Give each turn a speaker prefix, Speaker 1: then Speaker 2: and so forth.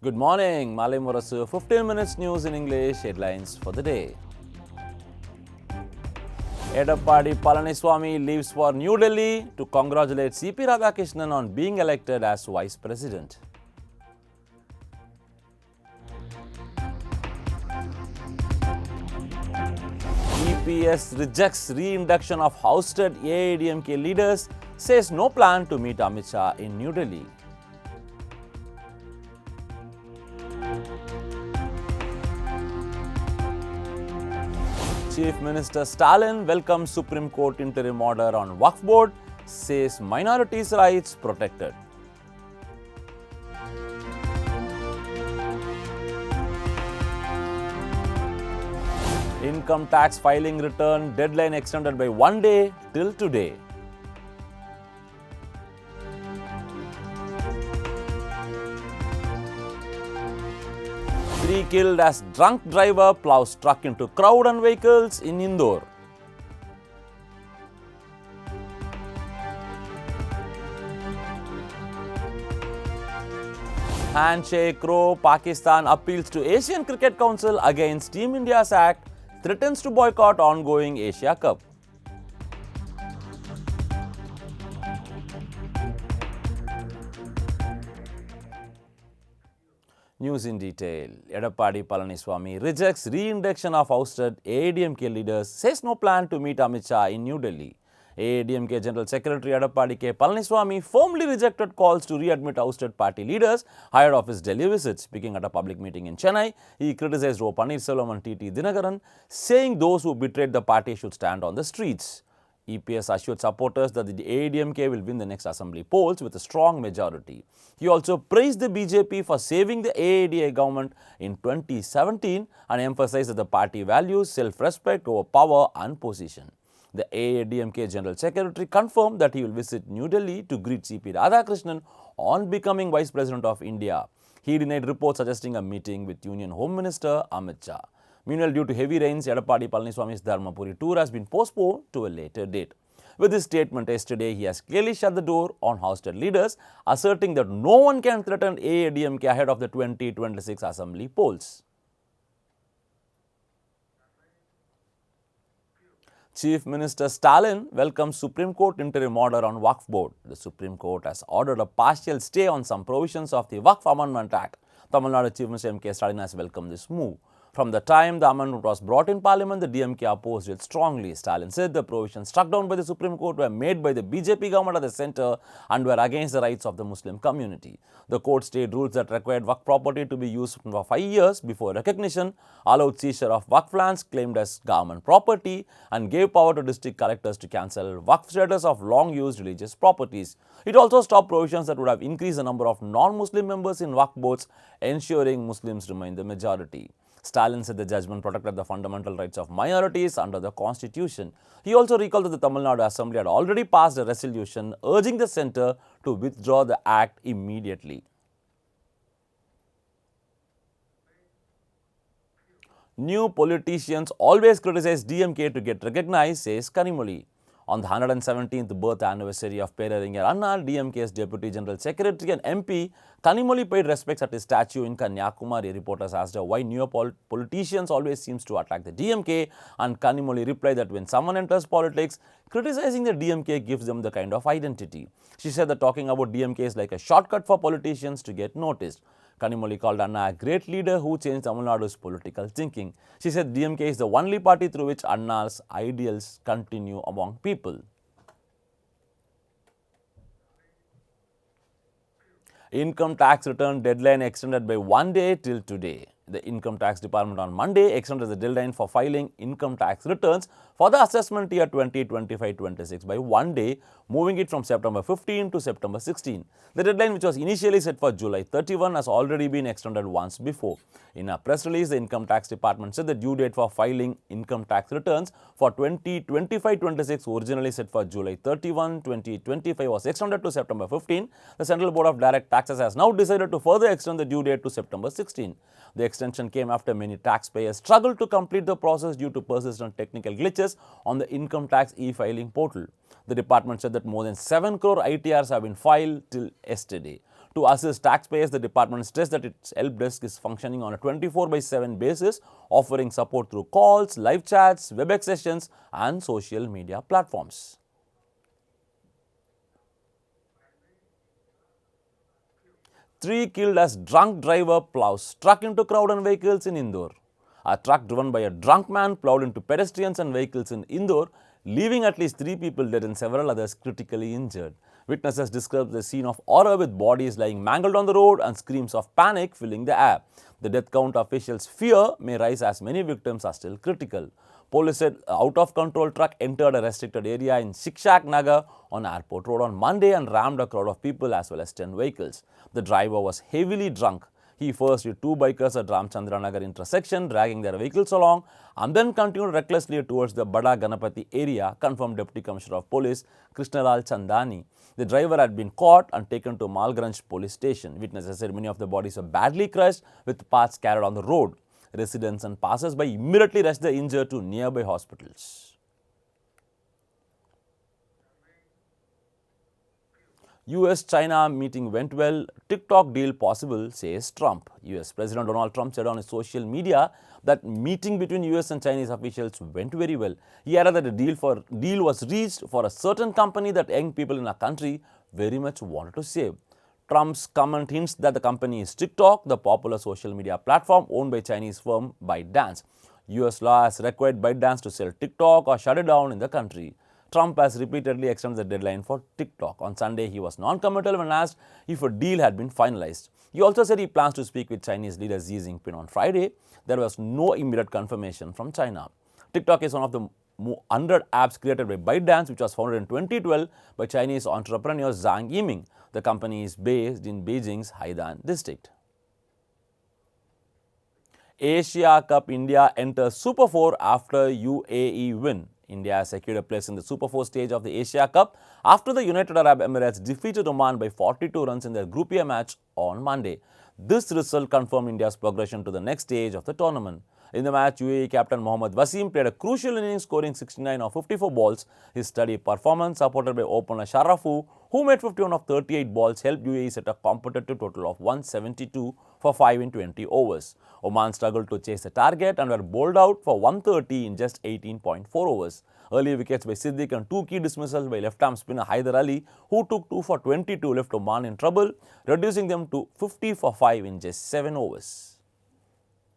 Speaker 1: Good morning, Malai Murasu. 15 minutes news in English, headlines for the day. Edappadi Palaniswamy leaves for New Delhi to congratulate C.P. Radhakrishnan on being elected as Vice President. EPS rejects re-induction of ousted AIDMK leaders, says no plan to meet Amit Shah in New Delhi. Chief Minister Stalin welcomes Supreme Court interim order on Waqf Board, says minorities' rights protected. Income tax filing return deadline extended by 1 day till today. Three killed as drunk driver plows truck into crowd and vehicles in Indore. Handshake row, Pakistan appeals to Asian Cricket Council against Team India's act, threatens to boycott ongoing Asia Cup. News in detail. Edappadi Palaniswamy rejects re-induction of ousted AIDMK leaders, says no plan to meet Amit Shah in New Delhi. AIDMK General Secretary Edappadi K. Palaniswamy firmly rejected calls to readmit ousted party leaders ahead of his Delhi visit. Speaking at a public meeting in Chennai, he criticized O. Pannirselvam and T.T. Dinagaran, saying those who betrayed the party should stand on the streets. EPS assured supporters that the AIDMK will win the next assembly polls with a strong majority. He also praised the BJP for saving the AIDA government in 2017 and emphasized that the party values self-respect over power and position. The AIDMK General Secretary confirmed that he will visit New Delhi to greet C.P. Radhakrishnan on becoming Vice President of India. He denied reports suggesting a meeting with Union Home Minister Amit Shah. Meanwhile, due to heavy rains, Edappadi Palaniswamy's Dharmapuri tour has been postponed to a later date. With his statement yesterday, he has clearly shut the door on ousted leaders, asserting that no one can threaten AIDMK ahead of the 2026 assembly polls. Chief Minister Stalin welcomes Supreme Court interim order on Waqf Board. The Supreme Court has ordered a partial stay on some provisions of the Waqf Amendment Act. Tamil Nadu Chief Minister M.K. Stalin has welcomed this move. From the time the amendment was brought in Parliament, the DMK opposed it strongly. Stalin said the provisions struck down by the Supreme Court were made by the BJP government at the centre and were against the rights of the Muslim community. The court stayed rules that required Waqf property to be used for 5 years before recognition, allowed seizure of Waqf lands claimed as government property, and gave power to district collectors to cancel Waqf status of long-used religious properties. It also stopped provisions that would have increased the number of non-Muslim members in Waqf boards, ensuring Muslims remain the majority. Stalin said the judgment protected the fundamental rights of minorities under the constitution. He also recalled that the Tamil Nadu Assembly had already passed a resolution urging the centre to withdraw the act immediately. New politicians always criticize DMK to get recognized, says Kanimoli. On the 117th birth anniversary of Peraringer Anna, DMK's Deputy General Secretary and MP, Kanimoli paid respects at his statue in Kanyakumari. Reporters asked her why new politicians always seems to attack the DMK, and Kanimoli replied that when someone enters politics, criticizing the DMK gives them the kind of identity. She said that talking about DMK is like a shortcut for politicians to get noticed. Kanimoli called Anna a great leader who changed Tamil Nadu's political thinking. She said DMK is the only party through which Anna's ideals continue among people. Income tax return deadline extended by 1 day till today. The Income Tax Department on Monday extended the deadline for filing income tax returns for the assessment year 2025-26 by 1 day, moving it from September 15 to September 16. The deadline, which was initially set for July 31, has already been extended once before. In a press release, the Income Tax Department said the due date for filing income tax returns for 2025-26, originally set for July 31, 2025, was extended to September 15. The Central Board of Direct Taxes has now decided to further extend the due date to September 16. The extension came after many taxpayers struggled to complete the process due to persistent technical glitches on the income tax e-filing portal. The department said that more than 7 crore ITRs have been filed till yesterday. To assist taxpayers, the department stressed that its help desk is functioning on a 24/7 basis, offering support through calls, live chats, WebEx sessions, and social media platforms. Three killed as drunk driver plows truck into crowd and vehicles in Indore. A truck driven by a drunk man plowed into pedestrians and vehicles in Indore, leaving at least 3 people dead and several others critically injured. Witnesses described the scene of horror with bodies lying mangled on the road and screams of panic filling the air. The death count officials fear may rise as many victims are still critical. Police said an out-of-control truck entered a restricted area in Shikshak Nagar on Airport Road on Monday and rammed a crowd of people as well as 10 vehicles. The driver was heavily drunk. He first hit two bikers at Ramchandra Nagar intersection, dragging their vehicles along, and then continued recklessly towards the Bada Ganapati area, confirmed Deputy Commissioner of Police Krishnalal Chandani. The driver had been caught and taken to Malgranj police station. Witnesses said many of the bodies were badly crushed with parts carried on the road. Residents and passers-by immediately rushed the injured to nearby hospitals. US-China meeting went well, TikTok deal possible, says Trump. US President Donald Trump said on his social media that meeting between US and Chinese officials went very well. He added that the deal was reached for a certain company that young people in our country very much wanted to save. Trump's comment hints that the company is TikTok, the popular social media platform owned by Chinese firm ByteDance. US law has required ByteDance to sell TikTok or shut it down in the country. Trump has repeatedly extended the deadline for TikTok. On Sunday, he was non-committal when asked if a deal had been finalized. He also said he plans to speak with Chinese leader Xi Jinping on Friday. There was no immediate confirmation from China. TikTok is one of the 100 apps created by ByteDance, which was founded in 2012 by Chinese entrepreneur Zhang Yiming. The company is based in Beijing's Haidan district. Asia Cup India enters Super 4 after UAE win. India has secured a place in the Super 4 stage of the Asia Cup after the United Arab Emirates defeated Oman by 42 runs in their Group A match on Monday. This result confirmed India's progression to the next stage of the tournament. In the match, UAE captain Mohammad Wasim played a crucial innings, scoring 69 of 54 balls. His steady performance, supported by opener Sharafu, who made 51 of 38 balls, helped UAE set a competitive total of 172 for 5 in 20 overs. Oman struggled to chase the target and were bowled out for 130 in just 18.4 overs. Early wickets by Siddiq and two key dismissals by left-arm spinner Haider Ali, who took 2 for 22, left Oman in trouble, reducing them to 50 for 5 in just 7 overs.